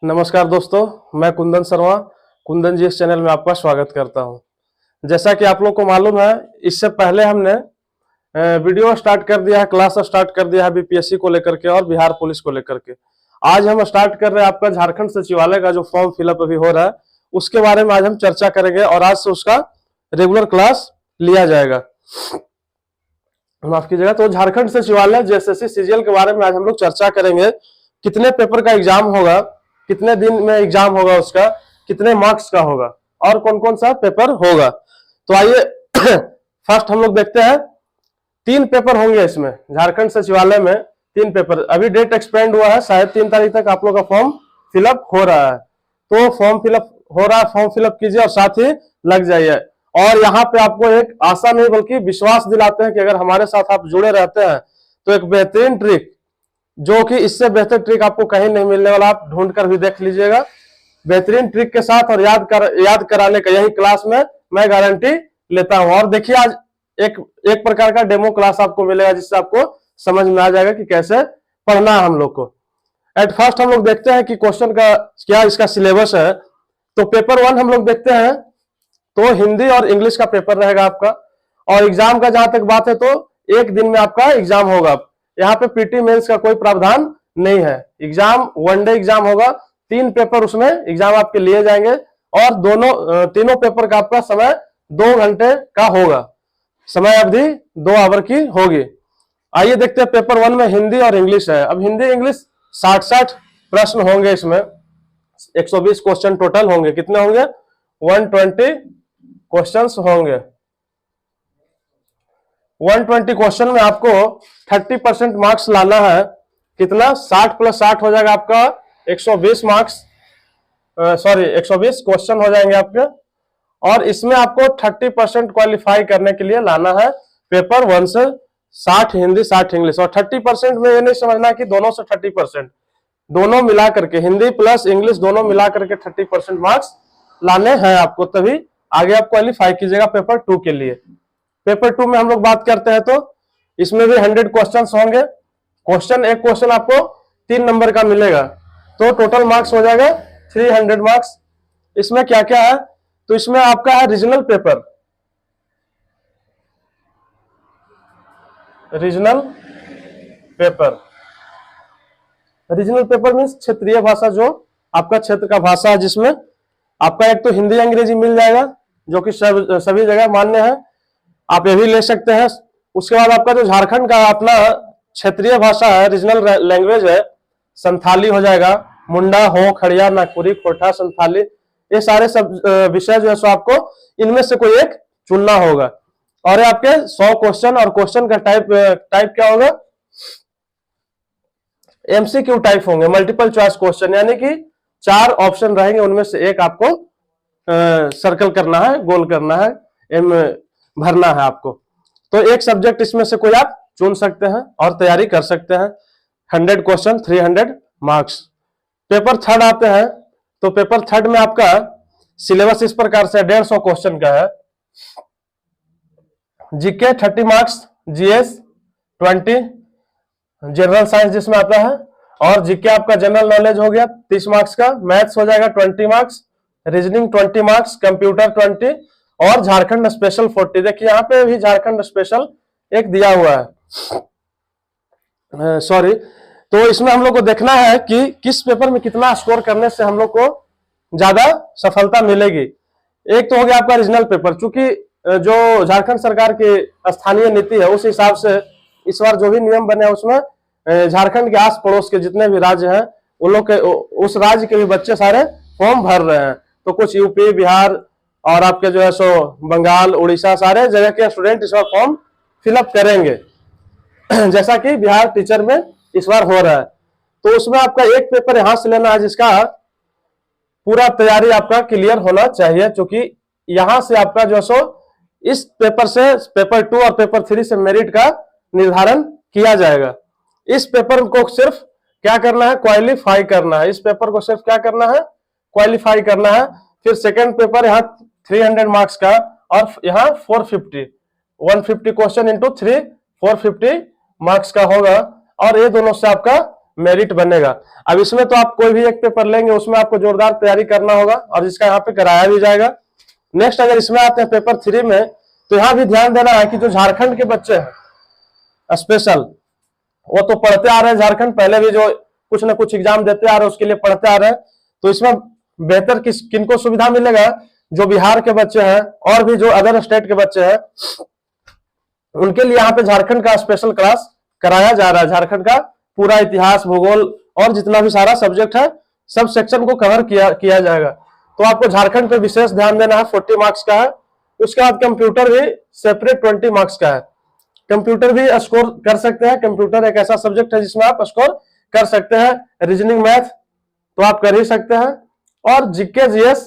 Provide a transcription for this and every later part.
नमस्कार दोस्तों, मैं कुंदन शर्मा कुंदन जी इस चैनल में आपका स्वागत करता हूं। जैसा कि आप लोग को मालूम है, इससे पहले हमने वीडियो स्टार्ट कर दिया है, क्लास स्टार्ट कर दिया है बीपीएससी को लेकर के और बिहार पुलिस को लेकर के। आज हम स्टार्ट कर रहे हैं आपका झारखंड सचिवालय का जो फॉर्म फिलअप अभी हो रहा है, उसके बारे में आज हम चर्चा करेंगे और आज से उसका रेगुलर क्लास लिया जाएगा। माफ कीजिएगा। तो झारखंड सचिवालय जेएसएससी सीजीएल के बारे में आज हम लोग चर्चा करेंगे। कितने पेपर का एग्जाम होगा, कितने दिन में एग्जाम होगा, उसका कितने मार्क्स का होगा और कौन कौन सा पेपर होगा। तो आइए फर्स्ट हम लोग देखते हैं। 3 पेपर होंगे इसमें, झारखंड सचिवालय में 3 पेपर। अभी डेट एक्सपेंड हुआ है, शायद 3 तारीख तक आप लोग का फॉर्म फिलअप हो रहा है। तो फॉर्म फिलअप हो रहा है, फॉर्म फिलअप कीजिए और साथ ही लग जाइए। और यहाँ पे आपको एक आशा नहीं बल्कि विश्वास दिलाते हैं कि अगर हमारे साथ आप जुड़े रहते हैं तो एक बेहतरीन ट्रिक, जो कि इससे बेहतर ट्रिक आपको कहीं नहीं मिलने वाला, आप ढूंढ कर भी देख लीजिएगा। बेहतरीन ट्रिक के साथ और याद कराने का यही क्लास में मैं गारंटी लेता हूं। और देखिए, आज एक प्रकार का डेमो क्लास आपको मिलेगा जिससे आपको समझ में आ जाएगा कि कैसे पढ़ना है हम लोग को। एट फर्स्ट हम लोग देखते हैं कि क्वेश्चन का क्या इसका सिलेबस है। तो पेपर 1 हम लोग देखते हैं। तो हिंदी और इंग्लिश का पेपर रहेगा आपका। और एग्जाम का जहां तक बात है तो एक दिन में आपका एग्जाम होगा। यहाँ पे पीटी मेंस का कोई प्रावधान नहीं है। एग्जाम वनडे एग्जाम होगा। 3 पेपर उसमें एग्जाम आपके लिए जाएंगे और तीनों पेपर का आपका समय 2 घंटे का होगा। समय अवधि 2 आवर की होगी। आइए देखते हैं पेपर 1 में हिंदी और इंग्लिश है। अब हिंदी इंग्लिश 60 प्रश्न होंगे इसमें। 120 क्वेश्चन टोटल होंगे। कितने होंगे? 120 क्वेश्चंस होंगे। 120 क्वेश्चन में आपको 30% मार्क्स लाना है। कितना? 60 + 60 हो जाएगा आपका 120 मार्क्स। 120 क्वेश्चन हो जाएंगे आपके। और इसमें आपको 30% क्वालिफाई करने के लिए लाना है पेपर 1 से 60 हिंदी 60 इंग्लिश। और 30% में ये नहीं समझना कि दोनों से 30%, दोनों मिला करके हिंदी प्लस इंग्लिश दोनों मिला करके 30% मार्क्स लाने हैं आपको, तभी आगे आप क्वालिफाई कीजिएगा पेपर 2 के लिए। पेपर 2 में हम लोग बात करते हैं तो इसमें भी 100 क्वेश्चन होंगे। एक क्वेश्चन आपको 3 नंबर का मिलेगा, तो टोटल मार्क्स हो जाएगा 300 मार्क्स। इसमें क्या क्या है? तो इसमें आपका है regional paper. Regional paper means क्षेत्रीय भाषा, जो आपका क्षेत्र का भाषा है, जिसमें आपका एक तो हिंदी अंग्रेजी मिल जाएगा जो कि सभी जगह मान्य है, आप ये भी ले सकते हैं। उसके बाद आपका जो झारखंड का अपना क्षेत्रीय भाषा है, रीजनल लैंग्वेज है, संथाली हो जाएगा। मुंडा, हो, खड़िया, नागपुरी, खोटा, संथाली, ये सारे सब विषय जो है सो आपको इनमें से कोई एक चुनना होगा। और आपके 100 क्वेश्चन, और क्वेश्चन का टाइप क्या होगा? एमसीक्यू टाइप होंगे, मल्टीपल चॉइस क्वेश्चन, यानी कि 4 ऑप्शन रहेंगे, उनमें से एक आपको सर्कल करना है, गोल करना है, भरना है आपको। तो एक सब्जेक्ट इसमें से कोई आप चुन सकते हैं और तैयारी कर सकते हैं। 100 क्वेश्चन 300 मार्क्स। पेपर 3 आते हैं। तो पेपर 3 में आपका सिलेबस इस प्रकार से 150 क्वेश्चन का है। GK 30 marks, GS 20, general science जिसमें आता है, और जीके आपका जनरल नॉलेज हो गया 30 मार्क्स का, मैथ्स हो जाएगा 20 मार्क्स, रीजनिंग 20 मार्क्स, कंप्यूटर 20 और झारखंड स्पेशल 40। देखिए यहाँ पे भी झारखंड स्पेशल एक दिया हुआ है, सॉरी। तो इसमें हम लोग को देखना है कि किस पेपर में कितना स्कोर करने से हम लोग को ज्यादा सफलता मिलेगी। एक तो हो गया आपका रीजनल पेपर, चूंकि जो झारखंड सरकार की स्थानीय नीति है उस हिसाब से इस बार जो भी नियम बने हैं उसमें झारखंड के आस पड़ोस के जितने भी राज्य हैं उन लोग के, उस राज्य के भी बच्चे सारे फॉर्म भर रहे हैं। तो कुछ यूपी, बिहार और आपके जो है सो बंगाल, उड़ीसा, सारे जगह के स्टूडेंट इस बार फॉर्म फिलअप करेंगे जैसा कि बिहार टीचर में इस बार हो रहा है। तो उसमें आपका एक पेपर यहां से लेना है जिसका पूरा तैयारी आपका क्लियर होना चाहिए, क्योंकि यहां से आपका जो सो इस पेपर से पेपर 2 और पेपर 3 से मेरिट का निर्धारण किया जाएगा। इस पेपर को सिर्फ क्या करना है? क्वालिफाई करना है। इस पेपर को सिर्फ क्या करना है? क्वालिफाई करना है। फिर सेकंड पेपर यहाँ 300 मार्क्स का और यहाँ 450, 150 क्वेश्चन इंटू 3, 450 मार्क्स का होगा। और ये दोनों से आपका मेरिट बनेगा। अब इसमें तो आप कोई भी एक पेपर लेंगे उसमें आपको जोरदार तैयारी करना होगा और इसका यहाँ पे कराया भी जाएगा। नेक्स्ट अगर इसमें आते हैं पेपर 3 में, तो यहाँ भी ध्यान देना है कि जो झारखंड के बच्चे हैं स्पेशल, वो तो पढ़ते आ रहे हैं झारखंड, पहले भी जो कुछ ना कुछ एग्जाम देते आ रहे हैं उसके लिए पढ़ते आ रहे हैं, तो इसमें बेहतर किनको सुविधा मिलेगा, जो बिहार के बच्चे हैं और भी जो अदर स्टेट के बच्चे हैं उनके लिए यहाँ पे झारखंड का स्पेशल क्लास कराया जा रहा है। झारखंड का पूरा इतिहास, भूगोल और जितना भी सारा सब्जेक्ट है सब सेक्शन को कवर किया जाएगा। तो आपको झारखंड पे विशेष ध्यान देना है, 40 मार्क्स का है। उसके बाद कंप्यूटर भी सेपरेट 20 मार्क्स का है। कंप्यूटर भी स्कोर कर सकते हैं, कंप्यूटर एक ऐसा सब्जेक्ट है जिसमें आप स्कोर कर सकते हैं। रीजनिंग मैथ तो आप कर ही सकते हैं, और जीके जीएस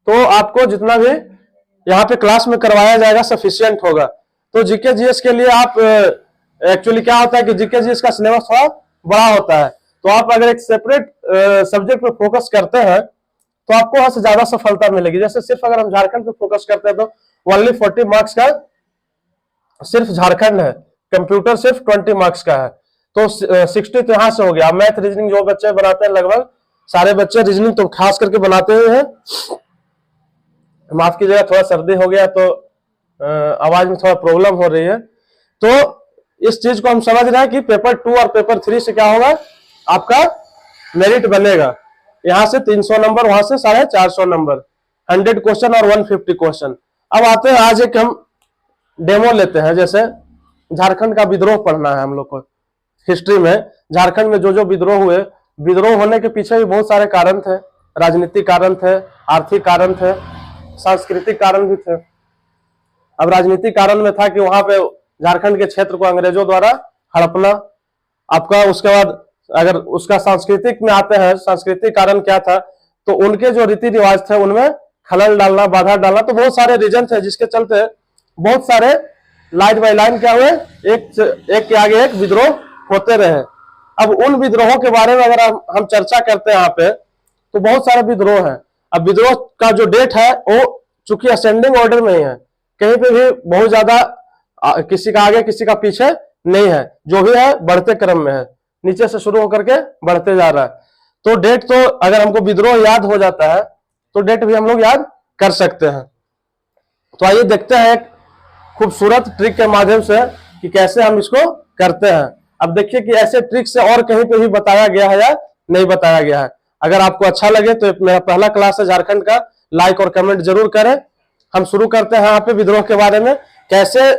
तो आपको जितना भी यहाँ पे क्लास में करवाया जाएगा सफिशियंट होगा। तो जीके जीएस के लिए आप एक्चुअली क्या होता है कि जीके जीएस का सिलेबस थोड़ा बड़ा होता है, तो आप अगर एक सेपरेट सब्जेक्ट पे फोकस करते हैं तो आपको वहां से ज्यादा सफलता मिलेगी। जैसे सिर्फ अगर हम झारखंड पे फोकस करते हैं तो ओनली 40 मार्क्स का सिर्फ झारखंड है, कंप्यूटर सिर्फ 20 मार्क्स का है, तो 60 तो यहाँ से हो गया। मैथ रीजनिंग जो बच्चे बनाते हैं, लगभग सारे बच्चे रीजनिंग तो खास करके बनाते हुए हैं। माफ कीजिएगा, थोड़ा सर्दी हो गया तो आवाज में थोड़ा प्रॉब्लम हो रही है। तो इस चीज को हम समझ रहे हैं कि पेपर 2 और पेपर 3 से क्या होगा, आपका मेरिट बनेगा। यहां से 300 नंबर, वहां से 450 नंबर, 100 क्वेश्चन और 150 क्वेश्चन। अब आते हैं, आज एक हम डेमो लेते हैं। जैसे झारखंड का विद्रोह पढ़ना है हम लोग को। हिस्ट्री में झारखंड में जो विद्रोह हुए, विद्रोह होने के पीछे भी बहुत सारे कारण थे। राजनीतिक कारण थे, आर्थिक कारण थे, सांस्कृतिक कारण भी थे। अब राजनीतिक कारण में था कि वहां पे झारखंड के क्षेत्र को अंग्रेजों द्वारा हड़पना आपका। उसके बाद अगर उसका सांस्कृतिक में आते हैं, सांस्कृतिक कारण क्या था, तो उनके जो रीति रिवाज थे उनमें खलल डालना, बाधा डालना, तो बहुत सारे रीजन थे जिसके चलते बहुत सारे लाइन बाय लाइन क्या हुए, एक के आगे एक विद्रोह होते रहे। अब उन विद्रोहों के बारे में अगर हम चर्चा करते हैं यहाँ पे, तो बहुत सारे विद्रोह हैं। अब विद्रोह का जो डेट है वो चूंकि असेंडिंग ऑर्डर में ही है, कहीं पे भी बहुत ज्यादा किसी का आगे किसी का पीछे नहीं है, जो भी है बढ़ते क्रम में है, नीचे से शुरू होकर के बढ़ते जा रहा है। तो डेट तो अगर हमको विद्रोह याद हो जाता है तो डेट भी हम लोग याद कर सकते हैं। तो आइए देखते हैं एक खूबसूरत ट्रिक के माध्यम से कि कैसे हम इसको करते हैं। अब देखिए कि ऐसे ट्रिक से और कहीं पे भी बताया गया है या नहीं बताया गया है। अगर आपको अच्छा लगे तो मेरा पहला क्लास है झारखंड का, लाइक और कमेंट जरूर करें। हम शुरू करते हैं यहाँ पे विद्रोह के बारे में, कैसे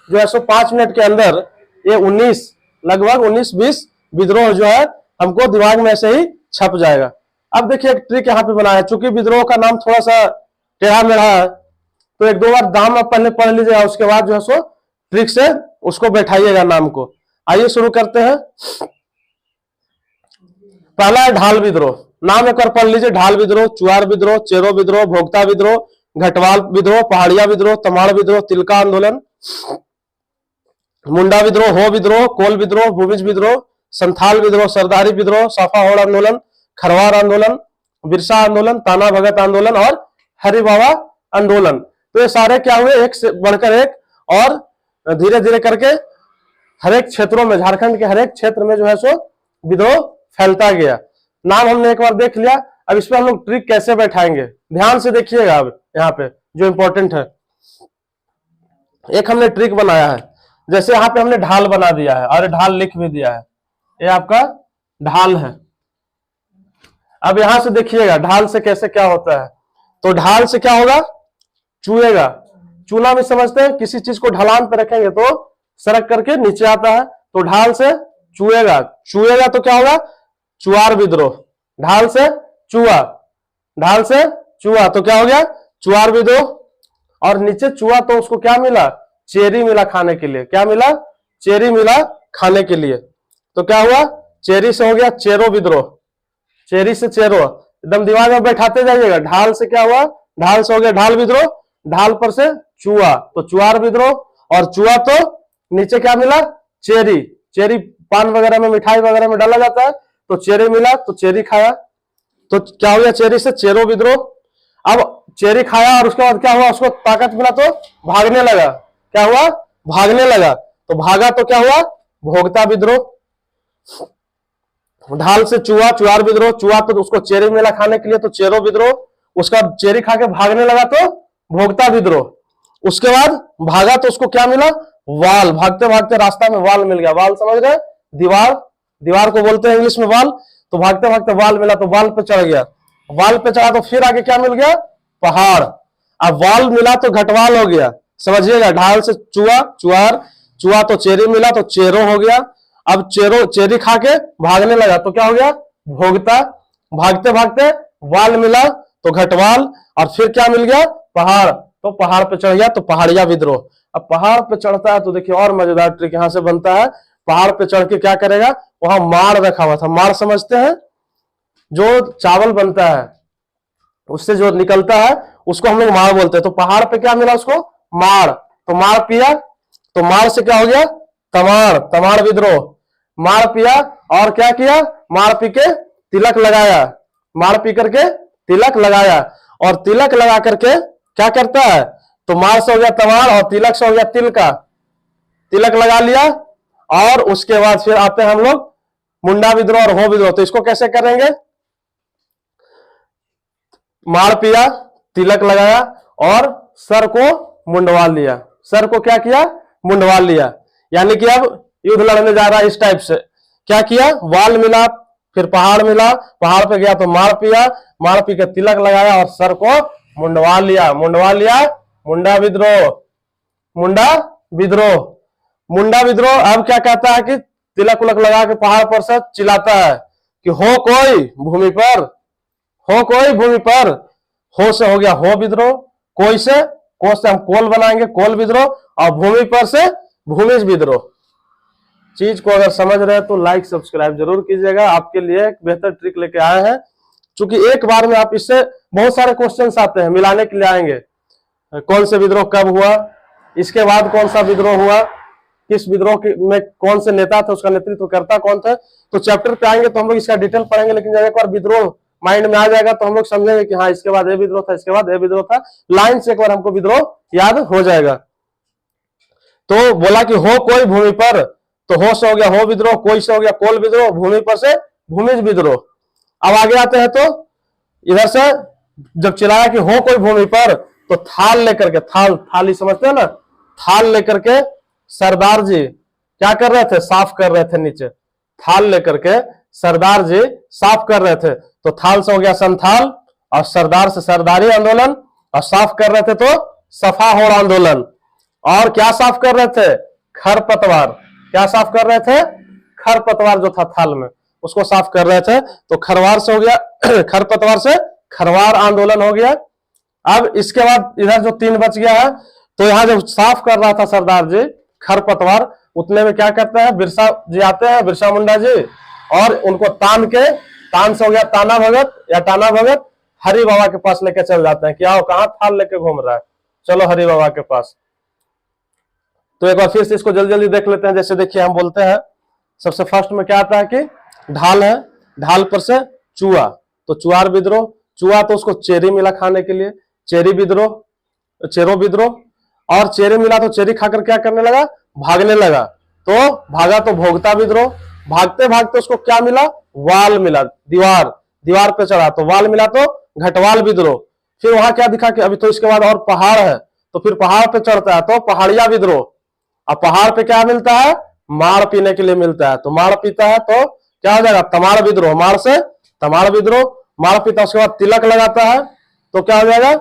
जो है 5 मिनट के अंदर ये 19 लगभग 19-20 विद्रोह जो है हमको दिमाग में ऐसे ही छप जाएगा। अब देखिए एक ट्रिक यहाँ पे बनाया है, चूंकि विद्रोह का नाम थोड़ा सा टेढ़ा मेढ़ा है, तो 1-2 बार नाम आप पहले पढ़ लीजिएगा, उसके बाद जो है सो ट्रिक से उसको बैठाइएगा नाम को। आइए शुरू करते हैं। पहला है ढाल विद्रोह। नाम एक बार पढ़ लीजिए, ढाल विद्रोह, चुआर विद्रोह, चेरो विद्रोह, भोगता विद्रोह, घटवाल विद्रोह, पहाड़िया विद्रोह, तमाड़ विद्रोह, तिलका आंदोलन, मुंडा विद्रोह, हो विद्रोह, कोल विद्रोह, भूमिज विद्रोह, संथाल विद्रोह, सरदारी विद्रोह, साफा होड़ आंदोलन, खरवार आंदोलन, बिरसा आंदोलन, ताना भगत आंदोलन और हरि बाबा आंदोलन। तो ये सारे क्या हुए, एक से बढ़कर एक, और धीरे धीरे करके हर एक क्षेत्रों में, झारखंड के हर एक क्षेत्र में जो है सो विद्रोह फैलता गया। नाम हमने एक बार देख लिया। अब इस पर हम लोग ट्रिक कैसे बैठाएंगे, ध्यान से देखिएगा। अब यहाँ पे जो इंपॉर्टेंट है, एक हमने ट्रिक बनाया है। जैसे यहाँ पे हमने ढाल बना दिया है और ढाल लिख भी दिया है, ये आपका ढाल है। अब यहां से देखिएगा ढाल से कैसे क्या होता है। तो ढाल से क्या होगा, चूएगा। चूना भी समझते हैं, किसी चीज को ढलान पे रखेंगे तो सरक करके नीचे आता है, तो ढाल से चूएगा। चूएगा तो क्या होगा, चुआर विद्रोह। ढाल से चुआ, ढाल से चुआ तो क्या हो गया, चुआर विद्रोह। और नीचे चुआ तो उसको क्या मिला, चेरी मिला खाने के लिए। क्या मिला, चेरी मिला खाने के लिए। तो क्या हुआ, चेरी से हो गया चेरो विद्रोह। चेरी से चेरो, एकदम दिमाग में बैठाते जाइएगा। ढाल से क्या हुआ, ढाल से हो गया ढाल विद्रोह, ढाल पर से चुआ तो चुआर विद्रोह, और चुआ तो नीचे क्या मिला, चेरी। चेरी पान वगैरह में, मिठाई वगैरह में डाला जाता है, तो चेरी मिला तो चेरी खाया, तो क्या हो गया, चेरी से चेरो विद्रोह। अब चेरी खाया और उसके बाद क्या हुआ, उसको ताकत मिला तो भागने लगा। क्या हुआ, भागने लगा, तो भागा तो क्या हुआ, भोगता विद्रोह। ढाल से चूहा, चुहार विद्रोह, चूहा तो उसको चेरी मिला खाने के लिए तो चेरो विद्रोह, उसका चेरी खा के भागने लगा तो भोगता विद्रोह, उसके बाद भागा तो उसको क्या मिला, वाल, भागते भागते रास्ता में वाल मिल गया, वाल समझ रहे, दीवार, दीवार को बोलते हैं इंग्लिश में वाल, तो भागते भागते वाल मिला तो वाल पे चढ़ गया, वाल पे चढ़ा तो फिर आगे क्या मिल गया, पहाड़, अब वाल मिला तो घटवाल हो गया, समझिएगा, ढाल से चूहा, चुहार, चूहा तो चेरी मिला तो चेरो हो गया, अब चेरो चेरी खा के भागने लगा तो क्या हो गया, भोगता, भागते भागते वाल मिला तो घटवाल, और फिर क्या मिल गया, पहाड़, तो पहाड़ पे चढ़ गया तो पहाड़िया विद्रोह। अब पहाड़ पे चढ़ता है तो देखिए और मजेदार ट्रिक यहां से बनता है, पहाड़ पे चढ़ के क्या करेगा, वहां माड़ रखा हुआ था, माड़ समझते हैं, जो चावल बनता है उससे जो निकलता है उसको हम लोग माड़ बोलते हैं, तो पहाड़ पे क्या मिला उसको, माड़, तो माड़ पिया तो माड़ से क्या हो गया, तमाड़, तमाड़ विद्रोह, माड़ पिया और क्या किया, माड़ पी के तिलक लगाया, माड़ पी करके तिलक लगाया, और तिलक लगा करके क्या करता है, तो माड़ से हो गया तमाड़ और तिलक से हो गया तिल का, तिलक लगा लिया, और उसके बाद फिर आते हैं हम लोग मुंडा विद्रोह और हो विद्रोह, तो इसको कैसे करेंगे, माड़ पिया, तिलक लगाया और सर को मुंडवा लिया, सर को क्या किया, मुंडवा लिया, यानी कि अब युद्ध लड़ने जा रहा है इस टाइप से, क्या किया, वाल मिला, फिर पहाड़ मिला, पहाड़ पे गया तो माड़ पिया, माड़ पी के तिलक लगाया और सर को मुंडवा लिया, मुंडवा लिया, मुंडा विद्रोह, मुंडा विद्रोह, मुंडा विद्रोह। अब क्या कहता है कि तिलक उलक लगा के पहाड़ पर से चिल्लाता है कि हो कोई भूमि पर, हो कोई भूमि पर, हो से हो गया हो विद्रोह, कोई से, को से हम कोल बनाएंगे कोल विद्रोह, और भूमि पर से भूमिज विद्रोह। चीज को अगर समझ रहे हैं तो लाइक सब्सक्राइब जरूर कीजिएगा, आपके लिए एक बेहतर ट्रिक लेके आए हैं, क्योंकि एक बार में आप इससे बहुत सारे क्वेश्चंस आते हैं, मिलाने के लिए आएंगे, कौन से विद्रोह कब हुआ, इसके बाद कौन सा विद्रोह हुआ, किस विद्रोह में कौन से नेता थे, उसका नेतृत्व करता कौन था, तो चैप्टर पे आएंगे तो हम लोग इसका डिटेल पढ़ेंगे, लेकिन जब एक बार विद्रोह माइंड में आ जाएगा तो हम लोग समझेंगे कि हाँ इसके बाद ये विद्रोह था, इसके बाद ये विद्रोह था, लाइन से एक बार हमको विद्रोह याद हो जाएगा। तो बोला कि हो कोई भूमि पर, तो हो से हो गया हो विद्रोह, कोई से हो गया कोल विद्रोह, भूमि पर से भूमिज विद्रोह। अब आगे आते हैं तो इधर से जब चिल्लाया कि हो कोई भूमि पर, तो थाल लेकर के, थाल, थाली समझते हैं ना, थाल लेकर के सरदार जी क्या कर रहे थे, साफ कर रहे थे नीचे, थाल लेकर के सरदार जी साफ कर रहे थे, तो थाल से हो गया संथाल, और सरदार से सरदारी आंदोलन, और साफ कर रहे थे तो सफा होड़ आंदोलन, और क्या साफ कर रहे थे, खरपतवार, क्या साफ कर रहे थे, खरपतवार जो था थाल में उसको साफ कर रहे थे, तो खरवार से हो गया खरपतवार से खरवार आंदोलन हो गया। अब इसके बाद इधर जो 3 बच गया है, तो यहाँ जब साफ कर रहा था सरदार जी खरपतवार, उतने में क्या कहते हैं, बिरसा जी आते हैं, बिरसा मुंडा जी, और उनको तान के, तान से हो गया ताना भगत या टाना भगत, हरि बाबा के पास लेके चल जाते हैं, क्या हो कहाँ थाल लेके घूम रहा है, चलो हरि बाबा के पास। तो एक बार फिर से इसको जल्दी जल्दी देख लेते हैं। जैसे देखिए हम बोलते हैं सबसे फर्स्ट में क्या आता है कि ढाल है, ढाल पर से चूहा, तो चुहार विद्रोह, चूहा तो उसको चेरी मिला खाने के लिए, चेरी विद्रोह, चेरो विद्रोह, और चेरी मिला तो चेरी खाकर क्या करने लगा, भागने लगा, तो भागा तो भोगता विद्रोह, भागते भागते उसको क्या मिला, वाल मिला, दीवार, दीवार पे चढ़ा तो वाल मिला तो घटवाल विद्रोह। फिर वहां क्या दिखा कि अभी तो इसके बाद और पहाड़ है, तो फिर पहाड़ पे चढ़ता है तो पहाड़िया विद्रोह। अब पहाड़ पे क्या मिलता है, माड़ पीने के लिए मिलता है, तो माड़ पीता है तो क्या हो जाएगा, तमाड़ विद्रोह, माड़ से तमाड़ विद्रोह, माड़ पीता उसके बाद तिलक लगाता है तो क्या हो जाएगा,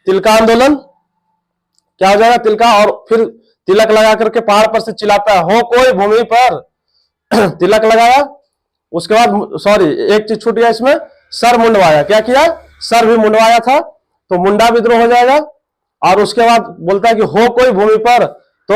तिलका आंदोलन, क्या हो जाएगा, तिलका, और फिर तिलक लगा करके पहाड़ पर से चिल्लाता है हो कोई भूमि पर तिलक लगाया, उसके बाद सॉरी एक चीज छूट गया इसमें, सर मुंडवाया, क्या किया, सर भी मुंडवाया था, तो मुंडा विद्रोह हो जाएगा। और उसके बाद बोलता है कि हो कोई भूमि पर, तो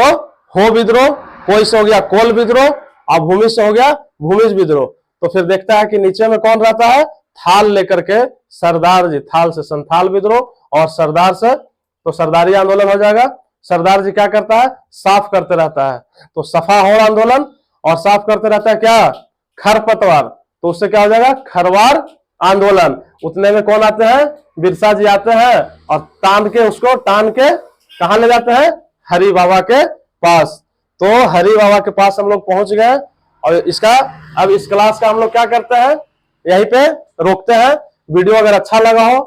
हो विद्रोह, कोई से हो गया कोल विद्रोह, और भूमि से हो गया भूमिज विद्रोह। तो फिर देखता है कि नीचे में कौन रहता है, थाल लेकर के सरदार जी, थाल से संथाल विद्रोह, और सरदार से तो सरदारी आंदोलन हो जाएगा। सरदार जी क्या करता है, साफ करते रहता है, तो सफा होड़ आंदोलन, और साफ करते रहता है क्या, खरपतवार, तो उससे क्या हो जाएगा, खरवार आंदोलन। उतने में कौन आते हैं, बिरसा जी आते हैं, और तान के उसको टान के कहा ले जाते हैं, हरि बाबा के पास। तो हरि बाबा के पास हम लोग पहुंच गए, और इसका अब इस क्लास का हम लोग क्या करते हैं, यहीं पे रोकते हैं। वीडियो अगर अच्छा लगा हो,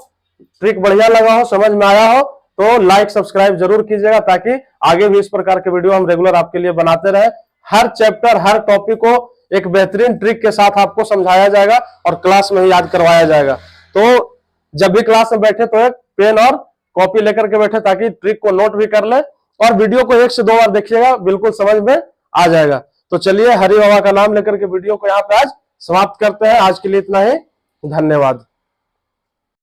ट्रिक बढ़िया लगा हो, समझ में आया हो तो लाइक सब्सक्राइब जरूर कीजिएगा, ताकि आगे भी इस प्रकार के वीडियो हम रेगुलर आपके लिए बनाते रहे। हर चैप्टर हर टॉपिक को एक बेहतरीन ट्रिक के साथ आपको समझाया जाएगा और क्लास में ही याद करवाया जाएगा। तो जब भी क्लास में बैठे तो एक पेन और कॉपी लेकर के बैठे, ताकि ट्रिक को नोट भी कर ले और वीडियो को 1 से 2 बार देखिएगा, बिल्कुल समझ में आ जाएगा। तो चलिए हरि बाबा का नाम लेकर के वीडियो को यहाँ पे आज समाप्त करते हैं। आज के लिए इतना ही, धन्यवाद।